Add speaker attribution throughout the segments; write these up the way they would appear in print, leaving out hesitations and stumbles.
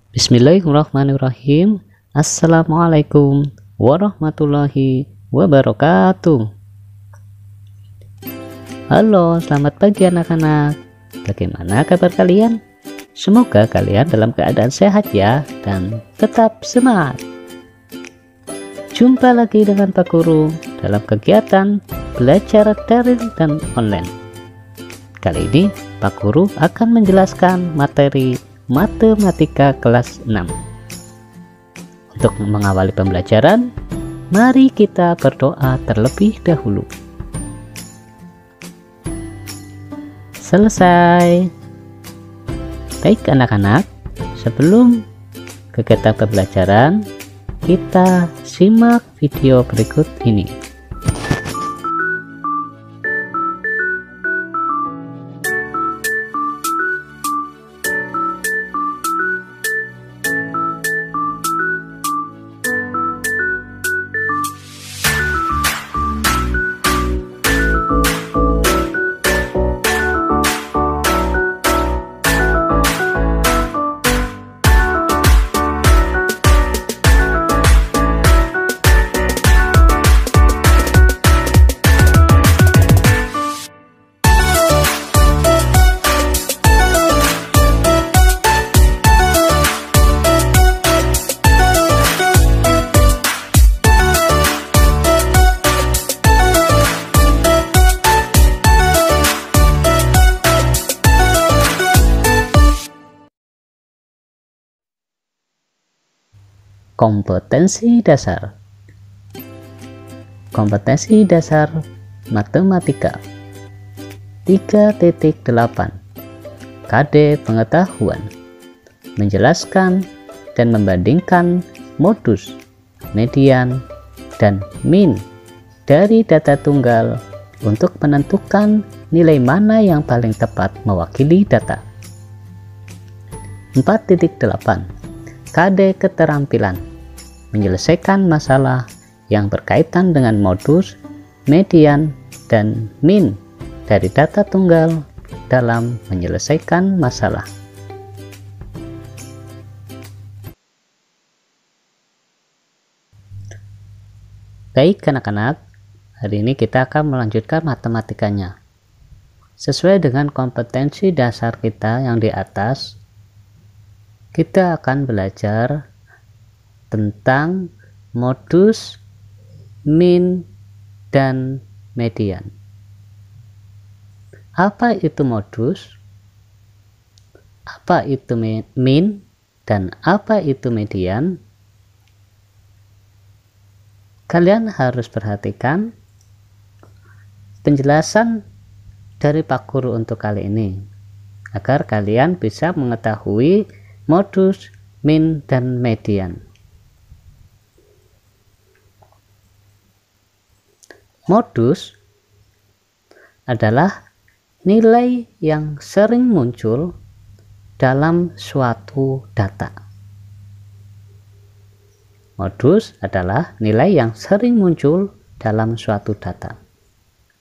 Speaker 1: Bismillahirrahmanirrahim. Assalamualaikum warahmatullahi wabarakatuh. Halo, selamat pagi anak-anak. Bagaimana kabar kalian? Semoga kalian dalam keadaan sehat ya dan tetap semangat. Jumpa lagi dengan Pak Guru dalam kegiatan belajar daring dan online. Kali ini Pak Guru akan menjelaskan materi Matematika kelas 6. Untuk mengawali pembelajaran, mari kita berdoa terlebih dahulu. Selesai. Baik anak-anak, sebelum kegiatan pembelajaran, kita simak video berikut ini. Kompetensi dasar. Kompetensi dasar matematika 3.8 KD pengetahuan, menjelaskan dan membandingkan modus, median, dan min dari data tunggal untuk menentukan nilai mana yang paling tepat mewakili data. 4.8 KD keterampilan, menyelesaikan masalah yang berkaitan dengan modus, median, dan min dari data tunggal dalam menyelesaikan masalah. Baik anak-anak, hari ini kita akan melanjutkan matematikanya. Sesuai dengan kompetensi dasar kita yang di atas, kita akan belajar tentang modus, min, dan median. Apa itu modus? Apa itu min? Dan apa itu median? Kalian harus perhatikan penjelasan dari Pak Guru untuk kali ini, agar kalian bisa mengetahui modus, min, dan median. Modus adalah nilai yang sering muncul dalam suatu data. Modus adalah nilai yang sering muncul dalam suatu data,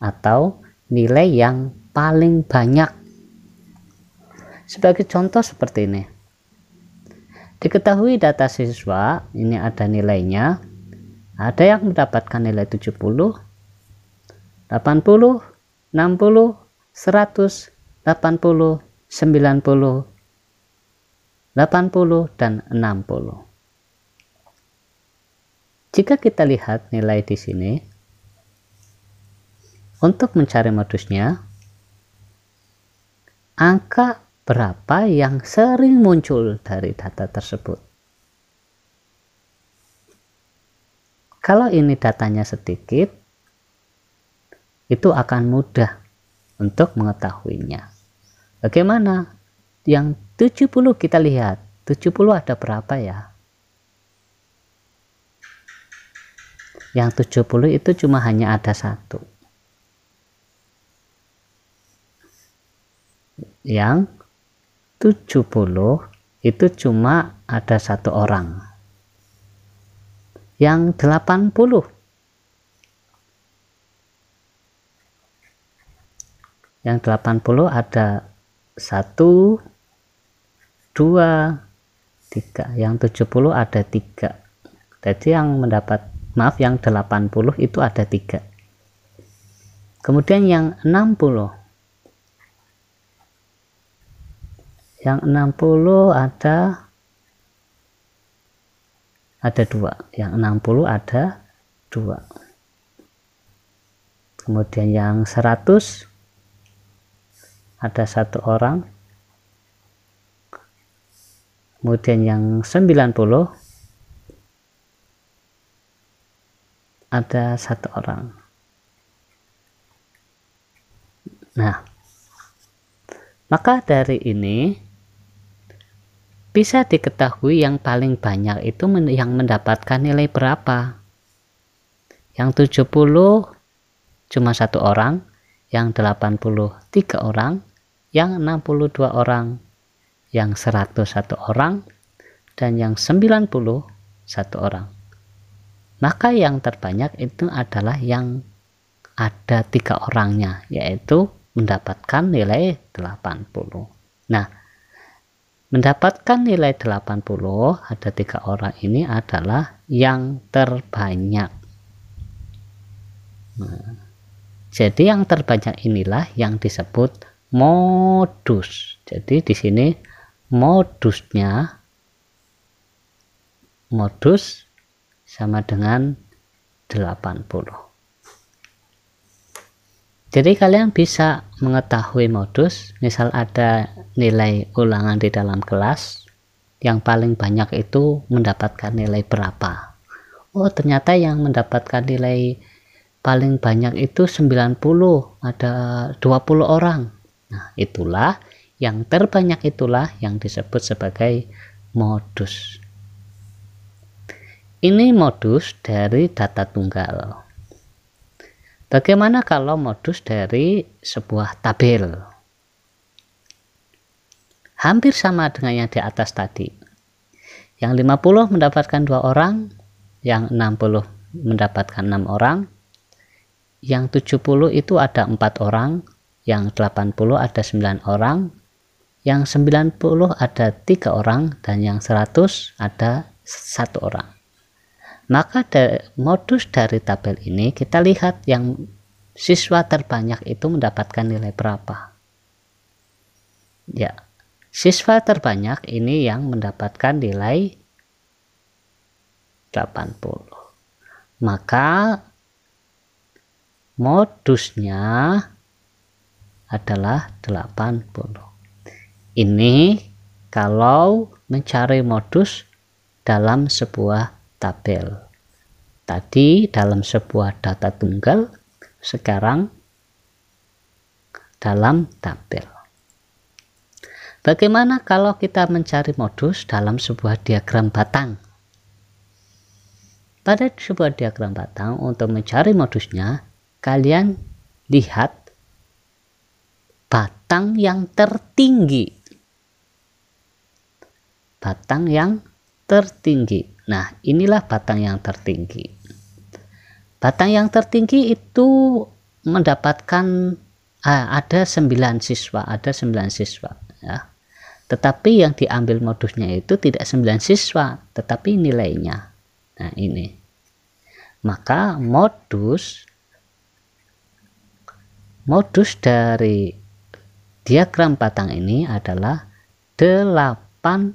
Speaker 1: atau nilai yang paling banyak. Sebagai contoh seperti ini. Diketahui data siswa, ini ada nilainya. Ada yang mendapatkan nilai 70, 80, 60, 100, 80, 90, 80, dan 60. Jika kita lihat nilai di sini, untuk mencari modusnya, angka berapa yang sering muncul dari data tersebut. Kalau ini datanya sedikit, itu akan mudah untuk mengetahuinya. Bagaimana? Yang 70 kita lihat, 70 ada berapa ya? Yang 70 itu cuma hanya ada satu. Yang 70 itu cuma ada satu orang. Yang 80 Yang 80 ada 1, 2, 3, yang 70 ada 3. Jadi yang yang 80 itu ada 3. Kemudian yang 60 ada 2. Yang 60 ada 2. Kemudian yang 100 ada 1 orang. Kemudian yang 90 ada 1 orang. Nah, maka dari ini bisa diketahui yang paling banyak itu yang mendapatkan nilai berapa. Yang 70 cuma 1 orang, yang 80 3 orang, yang 62 orang, yang 100 1 orang, dan yang 90 1 orang. Maka yang terbanyak itu adalah yang ada 3 orangnya, yaitu mendapatkan nilai 80. Nah, mendapatkan nilai 80 ada 3 orang ini adalah yang terbanyak. Nah, jadi yang terbanyak inilah yang disebut modus. Jadi di sini modus sama dengan 80. Jadi kalian bisa mengetahui modus, misal ada nilai ulangan di dalam kelas, yang paling banyak itu mendapatkan nilai berapa. Oh, ternyata yang mendapatkan nilai paling banyak itu 90, ada 20 orang. Nah, itulah yang terbanyak, itulah yang disebut sebagai modus. Ini modus dari data tunggal. Bagaimana kalau modus dari sebuah tabel? Hampir sama dengan yang di atas tadi. Yang 50 mendapatkan 2 orang, yang 60 mendapatkan 6 orang, yang 70 itu ada 4 orang, yang 80 ada 9 orang, yang 90 ada 3 orang, dan yang 100 ada 1 orang. Maka modus dari tabel ini kita lihat yang siswa terbanyak itu mendapatkan nilai berapa. Ya, siswa terbanyak ini yang mendapatkan nilai 80. Maka modusnya adalah 80. Ini kalau mencari modus dalam sebuah tabel. Tadi dalam sebuah data tunggal, sekarang dalam tabel. Bagaimana kalau kita mencari modus dalam sebuah diagram batang? Pada sebuah diagram batang, untuk mencari modusnya, kalian lihat batang yang tertinggi. Batang yang tertinggi. Nah, inilah batang yang tertinggi. Batang yang tertinggi itu mendapatkan ada 9 siswa, ya. Tetapi yang diambil modusnya itu tidak 9 siswa, tetapi nilainya. Nah, ini. Maka modus dari diagram batang ini adalah 80.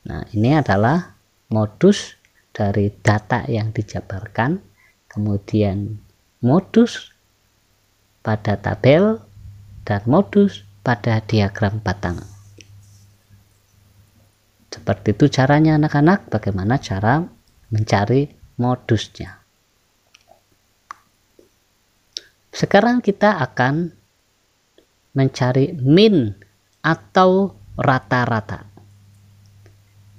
Speaker 1: Nah, ini adalah modus dari data yang dijabarkan, kemudian modus pada tabel, dan modus pada diagram batang. Seperti itu caranya anak-anak, bagaimana cara mencari modusnya. Sekarang kita akan mencari min atau rata-rata.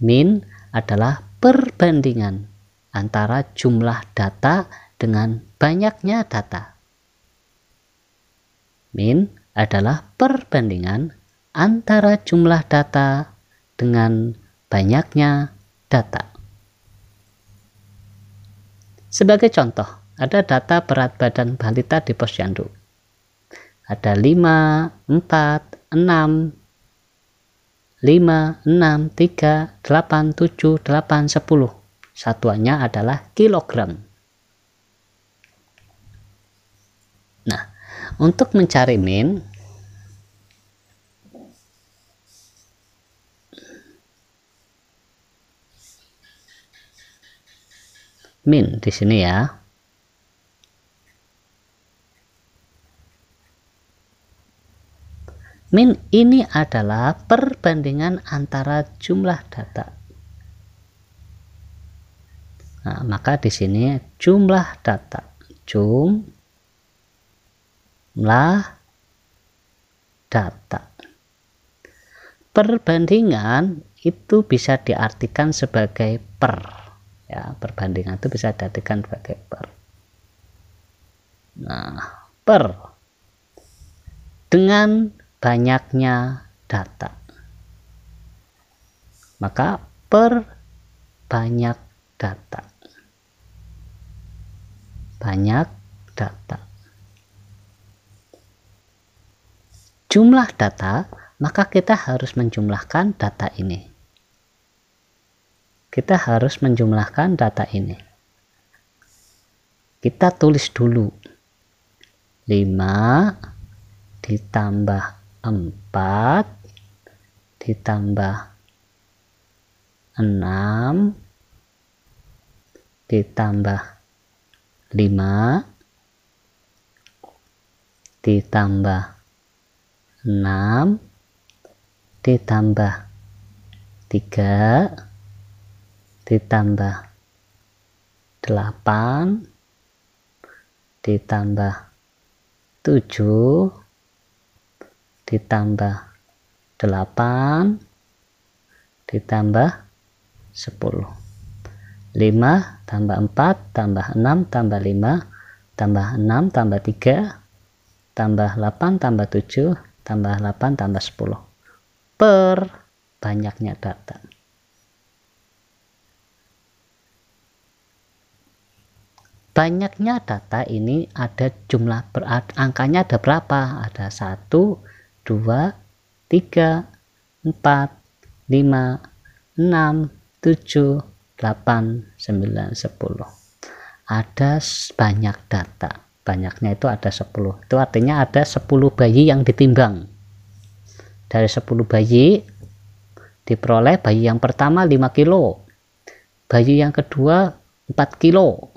Speaker 1: Min adalah perbandingan antara jumlah data dengan banyaknya data. Min adalah perbandingan antara jumlah data dengan banyaknya data. Sebagai contoh, ada data berat badan balita di Posyandu. Ada 5, 4, 6, 5, 6, 3, 8, 7, 8, 10. Satuannya adalah kilogram. Nah, untuk mencari min, di sini ya. Min ini adalah perbandingan antara jumlah data. Nah, maka di sini jumlah data, jumlah data. Perbandingan itu bisa diartikan sebagai per. Ya, perbandingan itu bisa diartikan sebagai per. Nah, per dengan banyaknya data, maka per banyak data, jumlah data, maka kita harus menjumlahkan data ini. Kita tulis dulu 5 ditambah 4 ditambah 6 ditambah 5 ditambah 6 ditambah 3 ditambah 8 ditambah 7 ditambah 8 ditambah 10. 5 tambah 4 tambah 6 tambah 5 tambah 6 tambah 3 tambah 8 tambah 7 tambah 8 tambah 10 per banyaknya data. Banyaknya data ini ada jumlah angkanya ada berapa? Ada 1, 2, 3, 4, 5, 6, 7, 8, 9, 10. Ada banyak data. Banyaknya itu ada 10. Itu artinya ada 10 bayi yang ditimbang. Dari 10 bayi diperoleh bayi yang pertama 5 kilo. Bayi yang kedua 4 kilo.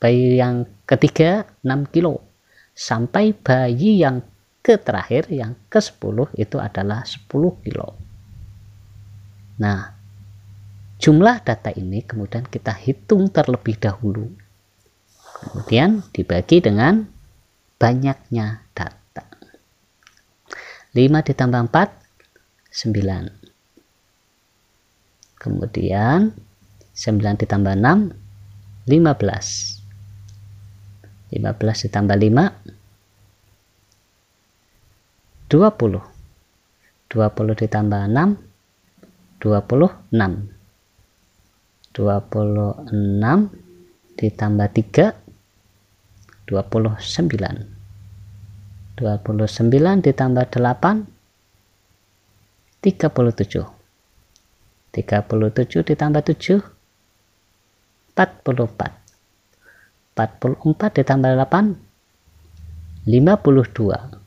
Speaker 1: Bayi yang ketiga 6 kilo. Sampai bayi yang terakhir yang ke-10 itu adalah 10 kilo. Nah, jumlah data ini kemudian kita hitung terlebih dahulu. Kemudian dibagi dengan banyaknya data. 5 ditambah 4, 9. Kemudian 9 ditambah 6, 15. 15 ditambah 5, 20. 20 ditambah 6, 26. 26 ditambah 3, 29. 29 ditambah 8, 37. 37 ditambah 7, 44. 44 ditambah 8, 52.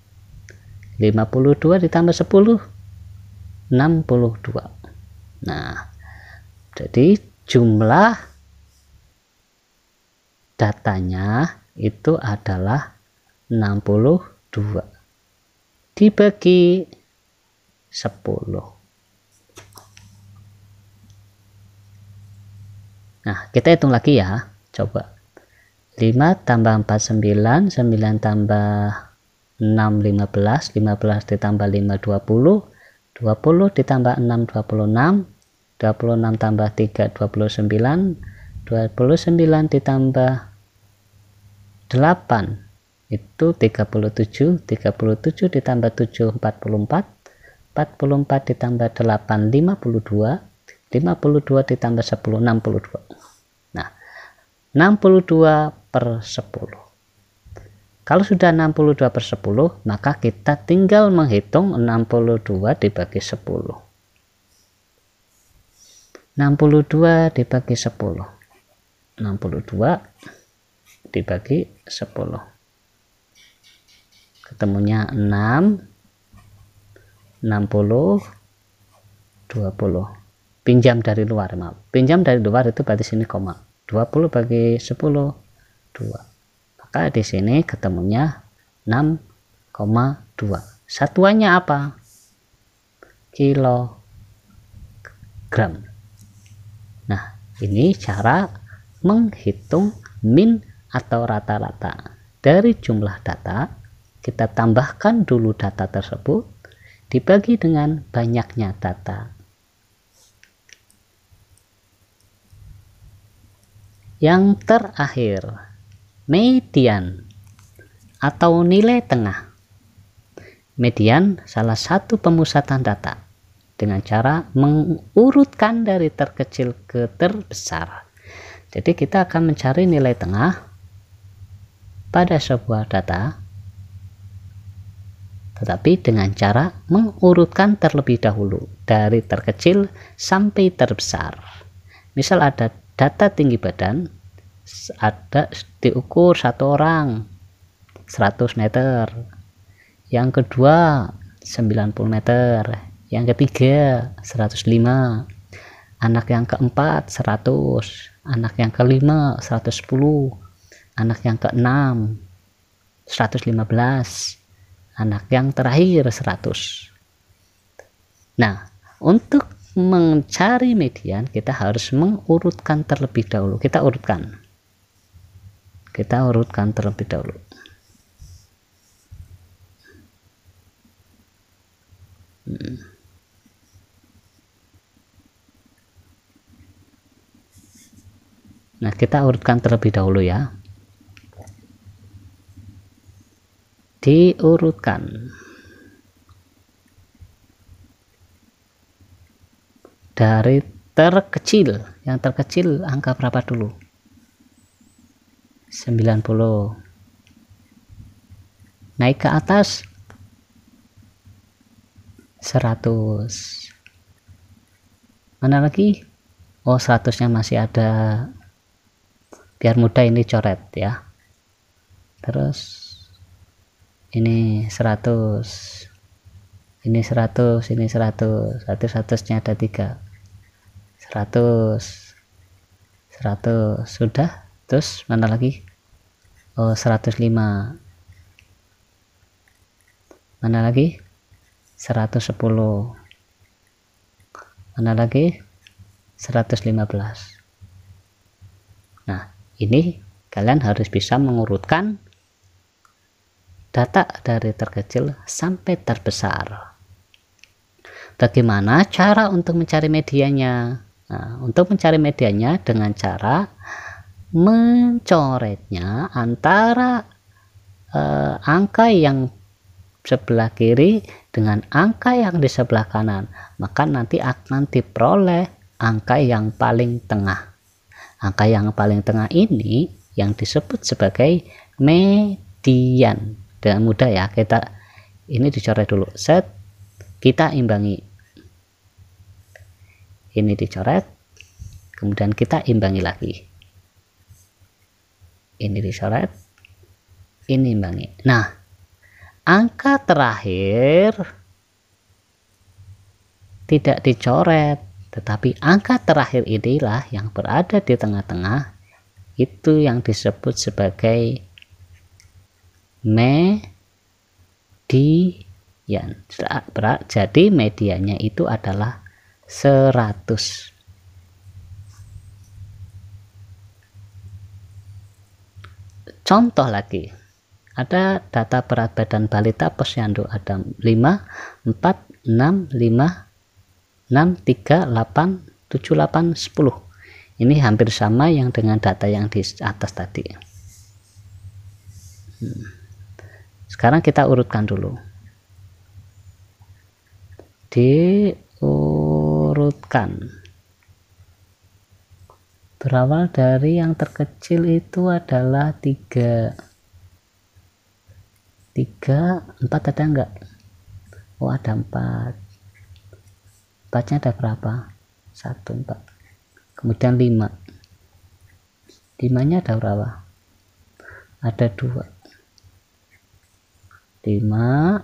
Speaker 1: 52 ditambah 10, 62. Nah, jadi jumlah datanya itu adalah 62 dibagi 10. Nah, kita hitung lagi ya. Coba 5 tambah 4, 9. 9 tambah 6, 15. 15 ditambah 5, 20. 20 ditambah 6, 26. 26 tambah 3, 29. 29 ditambah 8 itu 37. 37 ditambah 7, 44. 44 ditambah 8, 52. 52 ditambah 10, 62. Nah, 62 per 10. Kalau sudah 62 per 10, maka kita tinggal menghitung 62 dibagi 10. 62 dibagi 10. 62 dibagi 10. Ketemunya 6, 60, 20. Pinjam dari luar, maaf. Pinjam dari luar itu berarti sini koma. 20 bagi 10, 2. Maka di sini ketemunya 6,2. Satuannya apa? Kilogram. Nah, ini cara menghitung min atau rata-rata. Dari jumlah data, kita tambahkan dulu data tersebut, dibagi dengan banyaknya data. Yang terakhir, median atau nilai tengah. Median salah satu pemusatan data dengan cara mengurutkan dari terkecil ke terbesar. Jadi kita akan mencari nilai tengah pada sebuah data, tetapi dengan cara mengurutkan terlebih dahulu dari terkecil sampai terbesar. Misal ada data tinggi badan, ada diukur satu orang 100 meter, yang kedua 90 meter, yang ketiga 105, anak yang keempat 100, anak yang kelima 110, anak yang keenam 115, anak yang terakhir 100. Nah, untuk mencari median kita harus mengurutkan terlebih dahulu. Kita urutkan terlebih dahulu. Nah, kita urutkan terlebih dahulu ya. Diurutkan dari terkecil. Yang terkecil angka berapa dulu? 90. Naik ke atas 100. Mana lagi? Oh, 100-nya masih ada. Biar mudah ini coret ya. Terus ini 100. Ini 100, ini 100. 100-nya ada 3. 100. 100 sudah. Terus mana lagi? Oh, 105. Mana lagi? 110. Mana lagi? 115. Nah, ini kalian harus bisa mengurutkan data dari terkecil sampai terbesar. Bagaimana cara untuk mencari medianya? Nah, untuk mencari medianya dengan cara mencoretnya antara angka yang sebelah kiri dengan angka yang di sebelah kanan, maka nanti akan diperoleh angka yang paling tengah. Angka yang paling tengah ini yang disebut sebagai median. Dengan mudah ya, kita ini dicoret dulu, set, kita imbangi, ini dicoret, kemudian kita imbangi lagi, ini dicoret, ini imbangi. Nah, angka terakhir tidak dicoret, tetapi angka terakhir inilah yang berada di tengah-tengah, itu yang disebut sebagai median. Jadi mediannya itu adalah 100. Contoh lagi, ada data berat badan balita posyandu, ada 5, 4, 6, 5, 6, 3, 8, 7, 8, 10. Ini hampir sama yang dengan data yang di atas tadi. Sekarang kita urutkan dulu. Diurutkan. Berawal dari yang terkecil itu adalah 3. 4 ada enggak? Oh, ada 4. 4-nya ada berapa? 1, 4. kemudian 5. 5-nya ada berapa? Ada 2. 5,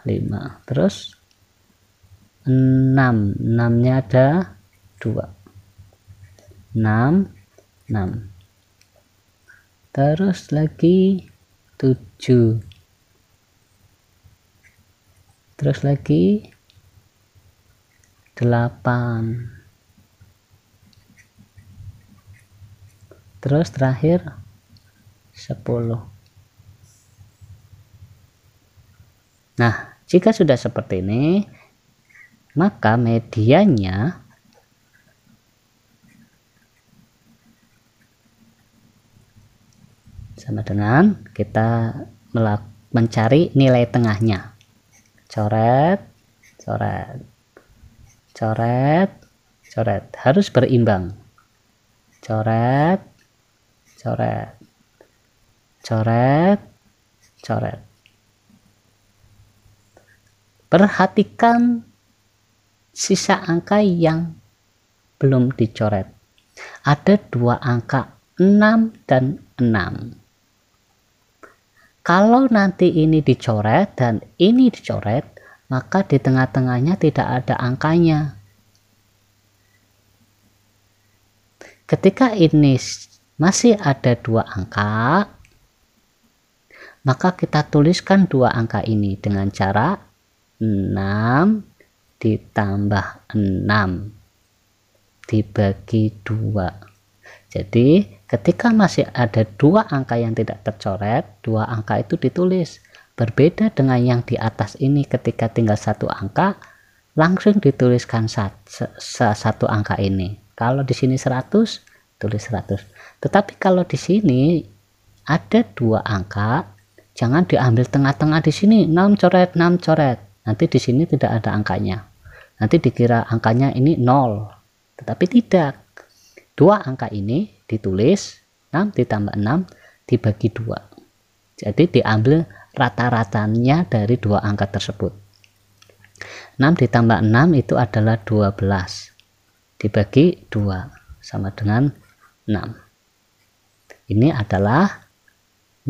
Speaker 1: 5. Terus 6. 6-nya ada 2. 6, 6. Terus lagi 7. Terus lagi 8. Terus terakhir 10. Nah, jika sudah seperti ini, maka mediannya sama dengan kita mencari nilai tengahnya. Coret, coret, coret, coret. Harus berimbang. Coret, coret, coret, coret. Perhatikan sisa angka yang belum dicoret. Ada 2 angka 6 dan 6. Kalau nanti ini dicoret dan ini dicoret, maka di tengah-tengahnya tidak ada angkanya. Ketika ini masih ada 2 angka, maka kita tuliskan 2 angka ini dengan cara 6 ditambah 6 dibagi 2. Jadi ketika masih ada 2 angka yang tidak tercoret, 2 angka itu ditulis. Berbeda dengan yang di atas ini, ketika tinggal 1 angka langsung dituliskan satu angka ini. Kalau di sini 100, tulis 100. Tetapi kalau di sini ada 2 angka, jangan diambil tengah-tengah di sini 6 coret 6 coret. Nanti di sini tidak ada angkanya. Nanti dikira angkanya ini 0. Tetapi tidak. 2 angka ini ditulis 6 ditambah 6 dibagi 2. Jadi diambil rata-ratanya dari 2 angka tersebut. 6 ditambah 6 itu adalah 12 dibagi 2 sama dengan 6. Ini adalah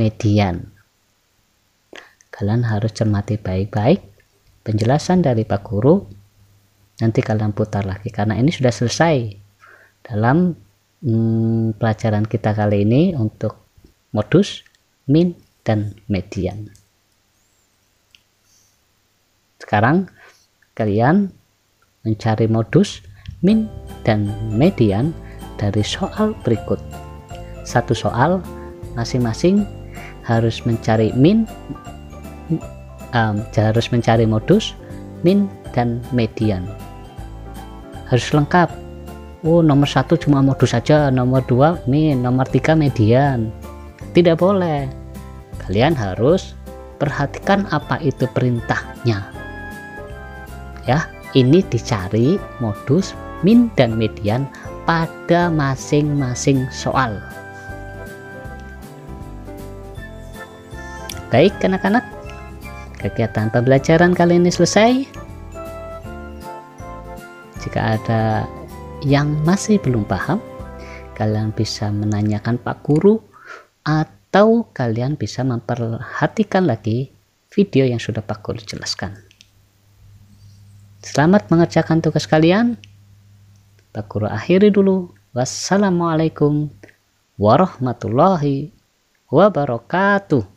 Speaker 1: median. Kalian harus cermati baik-baik penjelasan dari Pak Guru. Nanti kalian putar lagi karena ini sudah selesai dalam pelajaran kita kali ini untuk modus, min, dan median. Sekarang kalian mencari modus, min, dan median dari soal berikut. Satu soal masing-masing harus mencari harus mencari modus, min, dan median. Harus lengkap. Oh, nomor 1 cuma modus saja, nomor 2 min, nomor 3 median. Tidak boleh. Kalian harus perhatikan apa itu perintahnya. Ya, ini dicari modus, min, dan median pada masing-masing soal. Baik anak-anak, kegiatan pembelajaran kali ini selesai. Jika ada yang masih belum paham, kalian bisa menanyakan Pak Guru atau kalian bisa memperhatikan lagi video yang sudah Pak Guru jelaskan. Selamat mengerjakan tugas kalian. Pak Guru akhiri dulu. Wassalamualaikum warahmatullahi wabarakatuh.